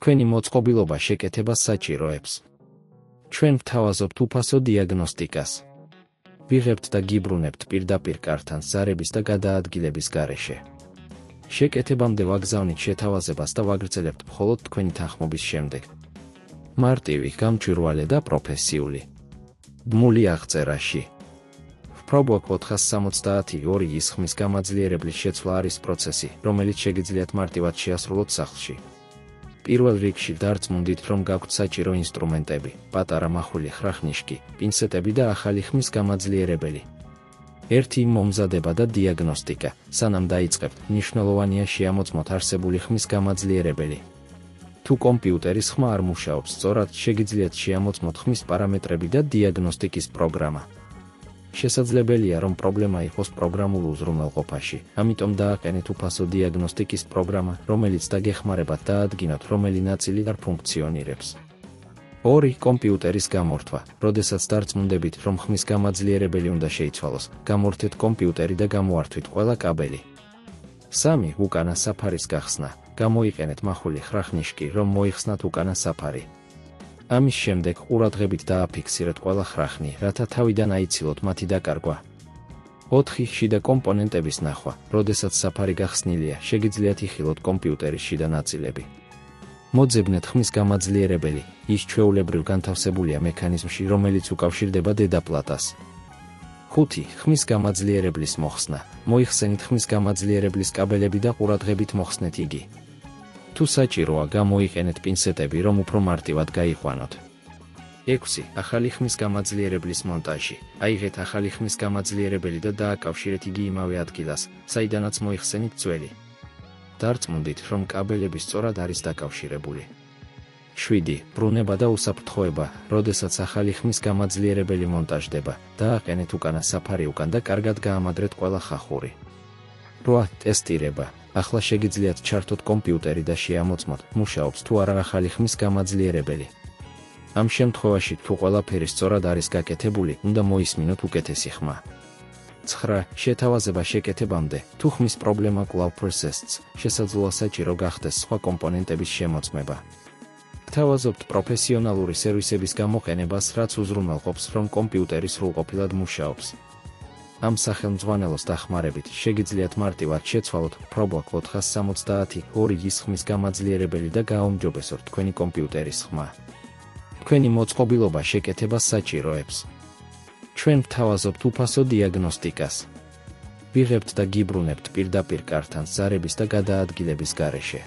თქვენი მოწყობილობა შეკეთებას საჭიროებს. ჩვენ ვთავაზობთ უფასო დიაგნოსტიკას. ვიღებთ და გიბრუნებთ პირდაპირ კართან ზარების და გადაადგილების გარეშე. შეკეთებამდე ვაგზავნით შეთავაზებას და ვაგრძელებთ მხოლოდ თქვენი თანხმობის შემდეგ. მარტივი, გამჭვირვალე და პროფესიული. ბმული აღწერაში. ვფრობ 472 ხმის გამაძლიერებლის შეცვლა არის პროცესი, რომელიც შეგიძლიათ მარტივად შეასრულოთ სახლში. პირველ რიგში დარწმუნდით, რომ გაქვთ საჭირო ინსტრუმენტები, პატარა მახული ხრახნიშკი, პინცეტები და ახალი ხმის გამაძლიერებელი. ერთი მომზადება და დიაგნოსტიკა, სანამ დაიწყებთ, მნიშვნელოვანია შეამოწმოთ არსებული ხმის გამაძლიერებელი. თუ კომპიუტერის ხმა არ მუშაობს სწორად, შეგიძლიათ შეამოწმოთ ხმის პარამეტრები და დიაგნოსტიკის პროგრამა. შესაძლებელია, რომ პრობლემა იყოს პროგრამულ უზრუნველყოფაში, ამიტომ დააყენეთ უფასო დიაგნოსტიკის პროგრამა, რომელიც დაგეხმარებათ დაადგინოთ, რომელი ნაწილი არ ფუნქციონირებს. 2. კომპიუტერის გამორთვა. როდესაც დარწმუნდებით, რომ ხმის გამაძლიერებელი უნდა შეიცვალოს, გამორთეთ კომპიუტერი და გამოართვით ყველა კაბელი. 3. უკანა საფარის გახსნა. გამოიყენეთ მახული ხრახნიშკი, რომ მოიხსნათ უკანა საფარი. ამის შემდეგ ყურადღებით დააფიქსირეთ ყველა ხრახნი, რათა თავიდან აიცილოთ მათი დაკარგვა. 4. შიდა კომპონენტების ნახვა. როდესაც საფარი გახსნილია, შეგიძლიათ იხილოთ კომპიუტერის შიდა ნაწილები. მოძებნეთ ხმის გამაძლიერებელი. ის ჩვეულებრივ განთავსებულია მექანიზმში, რომელიც უკავშირდება დედაპლატას. 5. ხმის გამაძლიერებლის მოხსნა. მოიხსენით ხმის გამაძლიერებლის კაბელები და ყურადღებით მოხსნეთ იგი. თუ საჭიროა, გამოიყენეთ პინცეტები, რომ უფრო მარტივად გაიყვანოთ. 6. ახალი ხმის გამაძლიერებლის მონტაჟი. აიღეთ ახალი ხმის გამაძლიერებელი და დააკავშირეთ იგი იმავე ადგილას, საიდანაც მოიხსენით ძველი. დარწმუნდით, რომ კაბელები სწორად არის დაკავშირებული. 7. ბრუნება და უსაფრთხოება. როდესაც ახალი ხმის გამაძლიერებელი მონტაჟდება, დააყენეთ უკანა საფარი უკან და კარგად გაამადრეთ ყველა ხახური. 8. ტესტირება. ახლა შეგიძლიათ ჩართოთ კომპიუტერი და შეამოწმოთ, მუშაობს თუ არა ახალი ხმის გამაძლიერებელი. ამ შემთხვევაში, თუ ყველაფერი სწორად არის გაკეთებული, უნდა მოისმინოთ უკეთესი ხმა. 9. შეთავაზება შეკეთებამდე, თუ ხმის პრობლემა კვლავ persistს, შესაძლოა საჭირო გახდეს სხვა კომპონენტების შემოწმება. გთავაზობთ პროფესიონალური სერვისების გამოყენებას, რაც უზრუნველყოფს, რომ კომპიუტერი სრულყოფილად მუშაობს. ამ სახელმძღვანელოს დახმარებით შეგიძლიათ მარტივად შეცვალოთ Probo 472 ხმის გამაძლიერებელი და გააუმჯობესოთ თქვენი კომპიუტერის ხმა. თქვენი მოწყობილობა შეკეთებას საჭიროებს. ჩვენ ვთავაზობთ უფასო დიაგნოსტიკას. ვიღებთ და გიბრუნებთ პირდაპირ კართან ზარების და გადაადგილების გარეშე.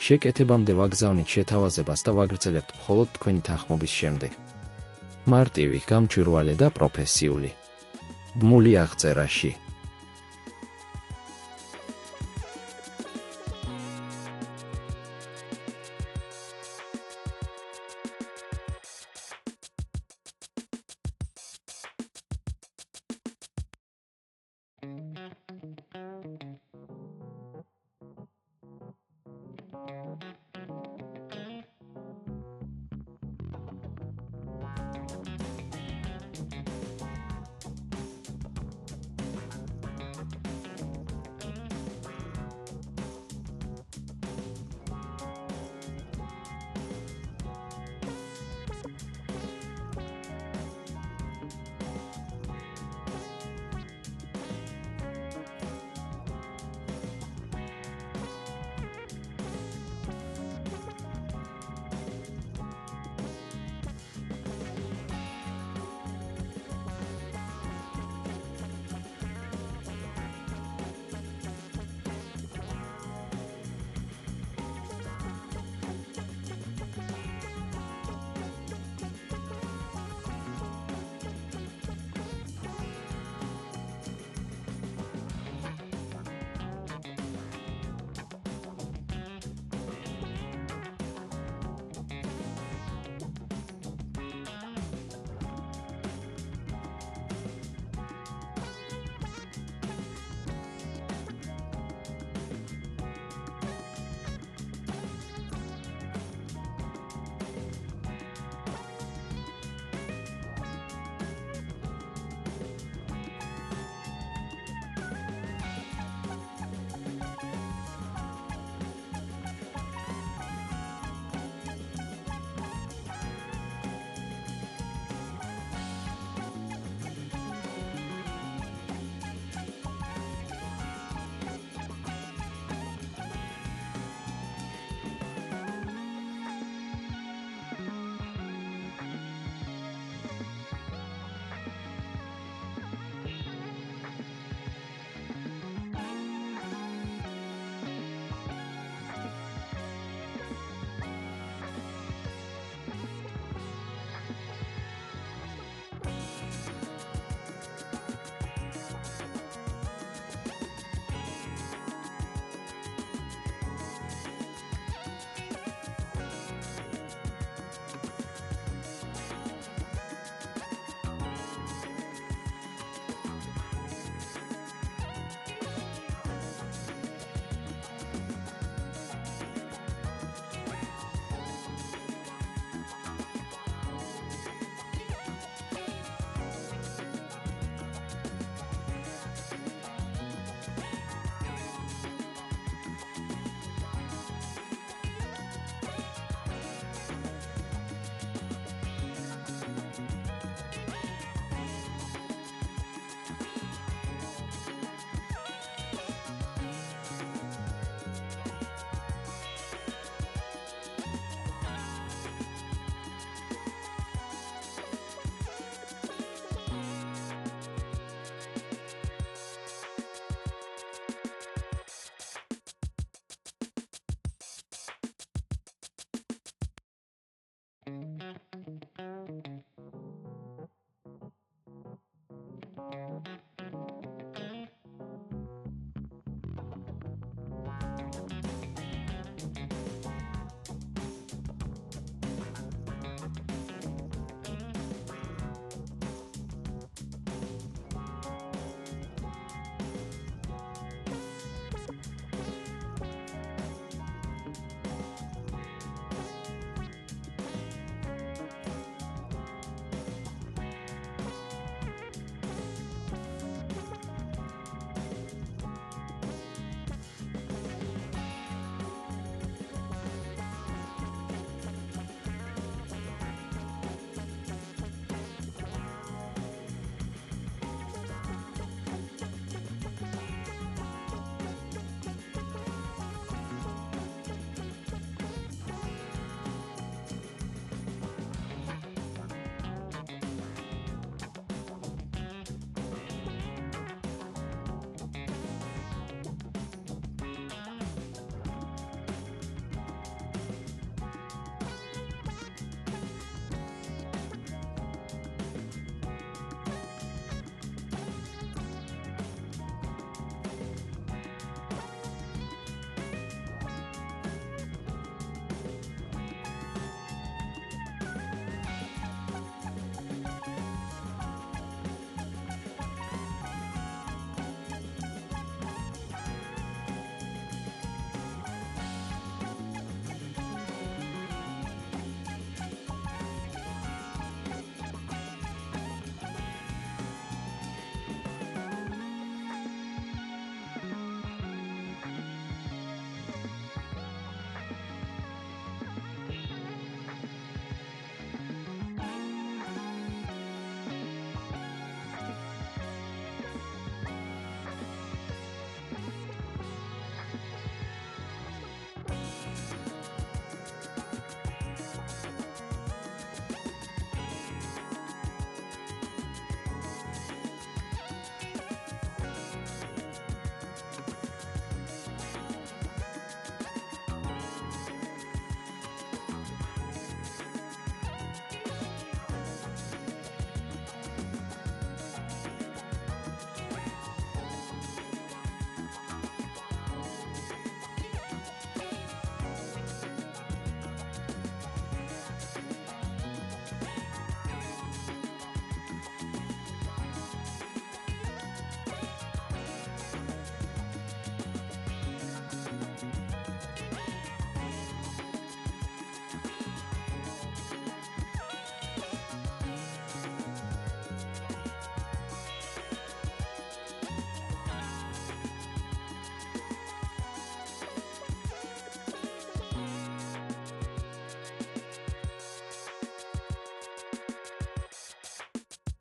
შეკეთებამდე ვაგზავნით შეთავაზებას და ვაგრძელებთ მხოლოდ თქვენი თანხმობის შემდეგ. მარტივი, გამჭვირვალე და პროფესიული. ბმული აღწერაში.